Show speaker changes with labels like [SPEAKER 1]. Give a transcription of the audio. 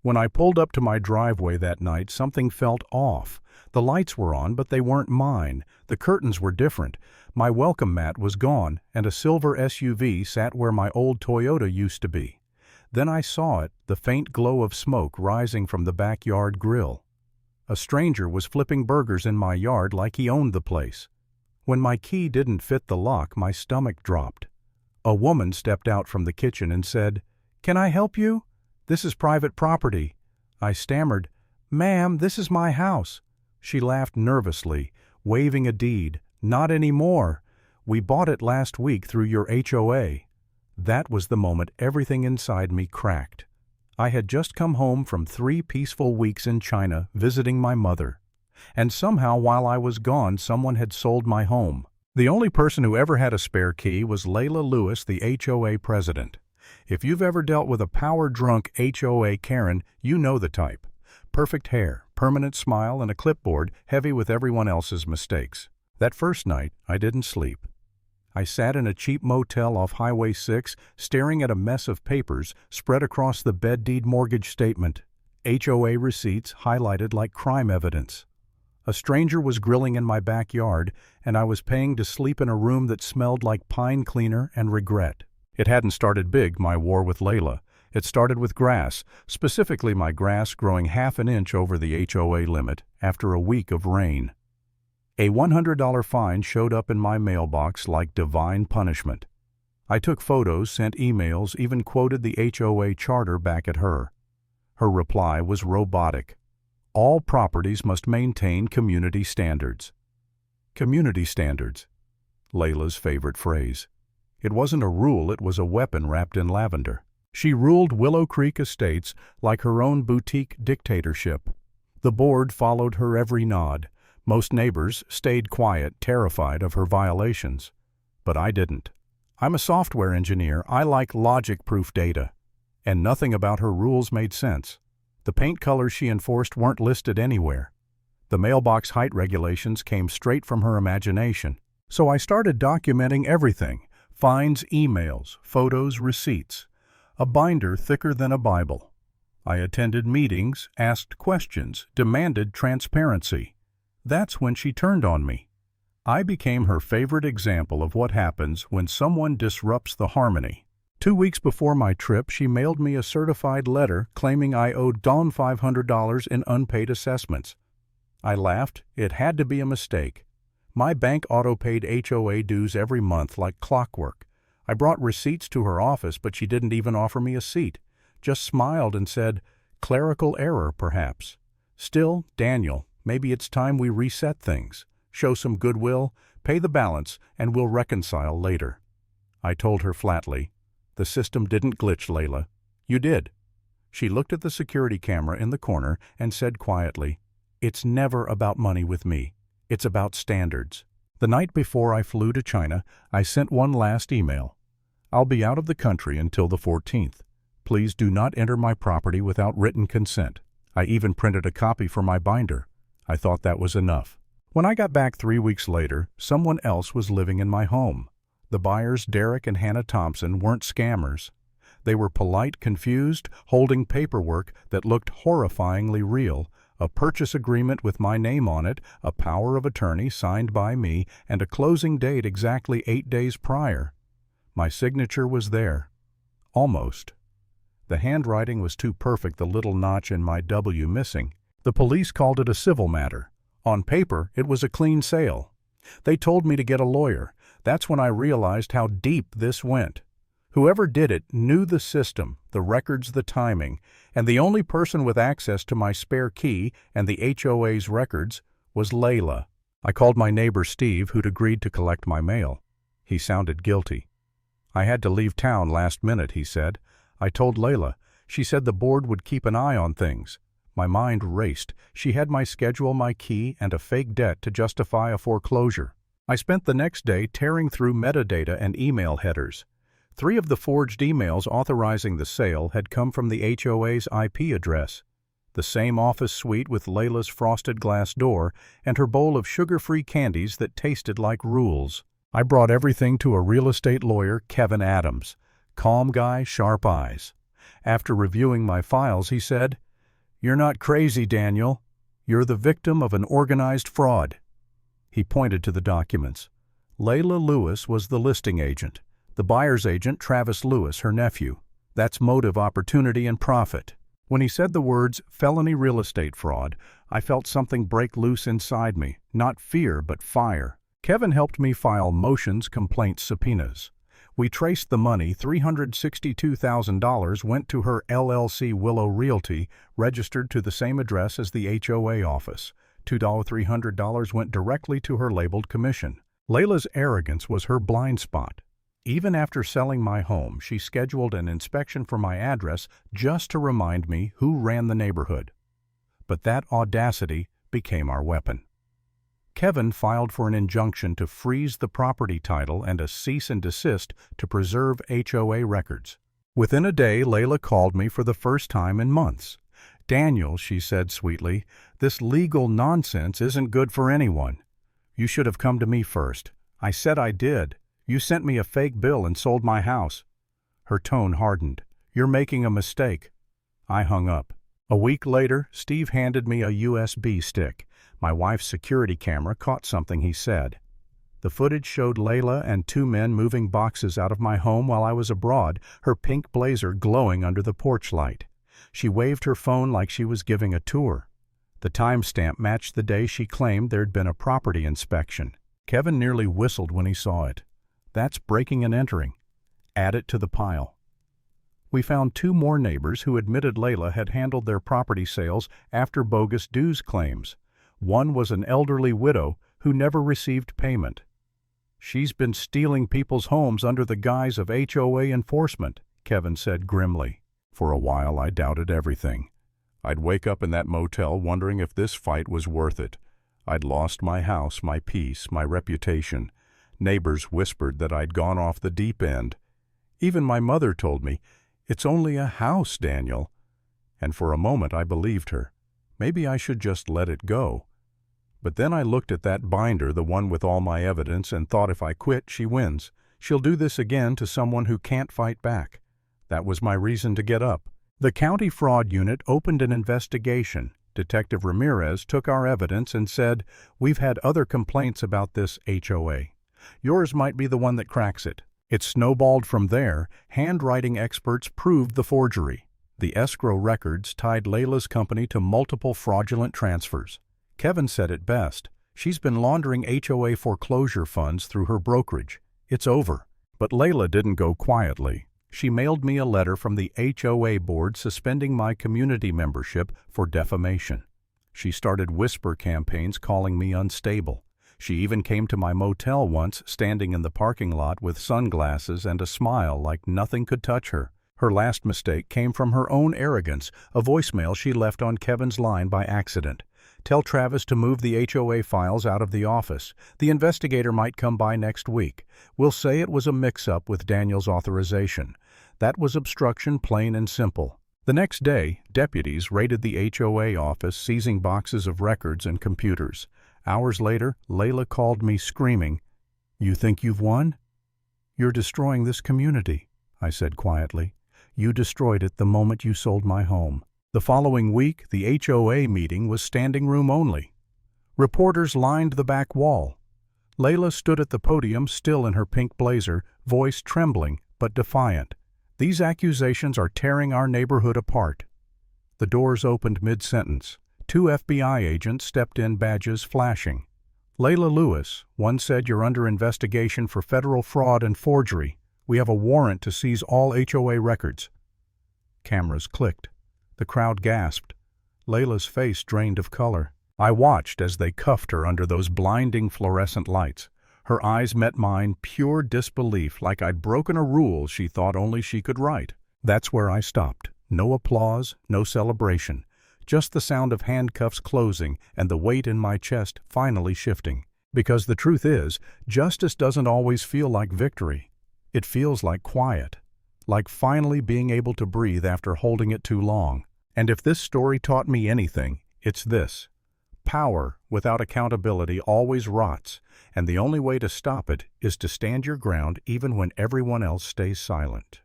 [SPEAKER 1] When I pulled up to my driveway that night, something felt off. The lights were on, but they weren't mine. The curtains were different. My welcome mat was gone, and a silver SUV sat where my old Toyota used to be. Then I saw it, the faint glow of smoke rising from the backyard grill. A stranger was flipping burgers in my yard like he owned the place. When my key didn't fit the lock, my stomach dropped. A woman stepped out from the kitchen and said, "Can I help you? This is private property." I stammered, "Ma'am, this is my house." She laughed nervously, waving a deed. "Not anymore. We bought it last week through your HOA. That was the moment everything inside me cracked. I had just come home from 3 peaceful weeks in China visiting my mother. And somehow while I was gone, someone had sold my home. The only person who ever had a spare key was Layla Lewis, the HOA president. If you've ever dealt with a power-drunk HOA Karen, you know the type. Perfect hair, permanent smile, and a clipboard heavy with everyone else's mistakes. That first night, I didn't sleep. I sat in a cheap motel off Highway 6, staring at a mess of papers spread across the bed deed mortgage statement. HOA receipts highlighted like crime evidence. A stranger was grilling in my backyard, and I was paying to sleep in a room that smelled like pine cleaner and regret. It hadn't started big, my war with Layla. It started with grass, specifically my grass growing half an inch over the HOA limit after a week of rain. A $100 fine showed up in my mailbox like divine punishment. I took photos, sent emails, even quoted the HOA charter back at her. Her reply was robotic. All properties must maintain community standards. Community standards. Layla's favorite phrase. It wasn't a rule, it was a weapon wrapped in lavender. She ruled Willow Creek Estates like her own boutique dictatorship. The board followed her every nod. Most neighbors stayed quiet, terrified of her violations. But I didn't. I'm a software engineer. I like logic-proof data. And nothing about her rules made sense. The paint colors she enforced weren't listed anywhere. The mailbox height regulations came straight from her imagination. So I started documenting everything. Fines, emails, photos, receipts. A binder thicker than a Bible. I attended meetings, asked questions, demanded transparency. That's when she turned on me. I became her favorite example of what happens when someone disrupts the harmony. 2 weeks before my trip, she mailed me a certified letter claiming I owed Dawn $500 in unpaid assessments. I laughed. It had to be a mistake. My bank auto-paid HOA dues every month like clockwork. I brought receipts to her office, but she didn't even offer me a seat. Just smiled and said, "Clerical error, perhaps." Still, Daniel, maybe it's time we reset things. Show some goodwill, pay the balance, and we'll reconcile later. I told her flatly, "The system didn't glitch, Layla. You did." She looked at the security camera in the corner and said quietly, "It's never about money with me. It's about standards." The night before I flew to China, I sent one last email. "I'll be out of the country until the 14th. Please do not enter my property without written consent." I even printed a copy for my binder. I thought that was enough. When I got back 3 weeks later, someone else was living in my home. The buyers, Derek and Hannah Thompson, weren't scammers. They were polite, confused, holding paperwork that looked horrifyingly real, a purchase agreement with my name on it, a power of attorney signed by me, and a closing date exactly 8 days prior. My signature was there. Almost. The handwriting was too perfect, the little notch in my W missing. The police called it a civil matter. On paper, it was a clean sale. They told me to get a lawyer. That's when I realized how deep this went. Whoever did it knew the system, the records, the timing, and the only person with access to my spare key and the HOA's records was Layla. I called my neighbor Steve, who'd agreed to collect my mail. He sounded guilty. "I had to leave town last minute," he said. I told Layla. She said the board would keep an eye on things. My mind raced. She had my schedule, my key, and a fake debt to justify a foreclosure. I spent the next day tearing through metadata and email headers. 3 of the forged emails authorizing the sale had come from the HOA's IP address. The same office suite with Layla's frosted glass door and her bowl of sugar-free candies that tasted like rules. I brought everything to a real estate lawyer, Kevin Adams. Calm guy, sharp eyes. After reviewing my files, he said, "You're not crazy, Daniel. You're the victim of an organized fraud." He pointed to the documents. Layla Lewis was the listing agent. The buyer's agent, Travis Lewis, her nephew. That's motive, opportunity, and profit. When he said the words felony real estate fraud, I felt something break loose inside me. Not fear, but fire. Kevin helped me file motions, complaints, subpoenas. We traced the money. $362,000 went to her LLC Willow Realty, registered to the same address as the HOA office. $300 went directly to her labeled commission. Layla's arrogance was her blind spot. Even after selling my home, she scheduled an inspection for my address just to remind me who ran the neighborhood. But that audacity became our weapon. Kevin filed for an injunction to freeze the property title and a cease and desist to preserve HOA records. Within a day, Layla called me for the first time in months. "Daniel," she said sweetly, "this legal nonsense isn't good for anyone. You should have come to me first." I said I did. "You sent me a fake bill and sold my house." Her tone hardened. "You're making a mistake." I hung up. A week later, Steve handed me a USB stick. My wife's security camera caught something he said. The footage showed Layla and two men moving boxes out of my home while I was abroad, her pink blazer glowing under the porch light. She waved her phone like she was giving a tour. The timestamp matched the day she claimed there'd been a property inspection. Kevin nearly whistled when he saw it. That's breaking and entering. Add it to the pile. We found two more neighbors who admitted Layla had handled their property sales after bogus dues claims. One was an elderly widow who never received payment. "She's been stealing people's homes under the guise of HOA enforcement," Kevin said grimly. For a while I doubted everything. I'd wake up in that motel wondering if this fight was worth it. I'd lost my house, my peace, my reputation. Neighbors whispered that I'd gone off the deep end. Even my mother told me, "It's only a house, Daniel." And for a moment I believed her. Maybe I should just let it go. But then I looked at that binder, the one with all my evidence, and thought if I quit, she wins. She'll do this again to someone who can't fight back. That was my reason to get up. The county fraud unit opened an investigation. Detective Ramirez took our evidence and said, "We've had other complaints about this HOA. Yours might be the one that cracks it." It snowballed from there. Handwriting experts proved the forgery. The escrow records tied Layla's company to multiple fraudulent transfers. Kevin said it best. "She's been laundering HOA foreclosure funds through her brokerage. It's over." But Layla didn't go quietly. She mailed me a letter from the HOA board suspending my community membership for defamation. She started whisper campaigns calling me unstable. She even came to my motel once, standing in the parking lot with sunglasses and a smile like nothing could touch her. Her last mistake came from her own arrogance, a voicemail she left on Kevin's line by accident. "Tell Travis to move the HOA files out of the office. The investigator might come by next week. We'll say it was a mix-up with Daniel's authorization." That was obstruction, plain and simple. The next day, deputies raided the HOA office, seizing boxes of records and computers. Hours later, Layla called me screaming, "You think you've won?" "You're destroying this community," I said quietly. "You destroyed it the moment you sold my home." The following week, the HOA meeting was standing room only. Reporters lined the back wall. Layla stood at the podium, still in her pink blazer, voice trembling but defiant. "These accusations are tearing our neighborhood apart." The doors opened mid-sentence. Two FBI agents stepped in, badges flashing. "Layla Lewis," one said, "you're under investigation for federal fraud and forgery. We have a warrant to seize all HOA records." Cameras clicked. The crowd gasped. Layla's face drained of color. I watched as they cuffed her under those blinding fluorescent lights. Her eyes met mine, pure disbelief, like I'd broken a rule she thought only she could write. That's where I stopped. No applause, no celebration. Just the sound of handcuffs closing and the weight in my chest finally shifting. Because the truth is, justice doesn't always feel like victory. It feels like quiet. Like finally being able to breathe after holding it too long. And if this story taught me anything, it's this. Power without accountability always rots, and the only way to stop it is to stand your ground even when everyone else stays silent.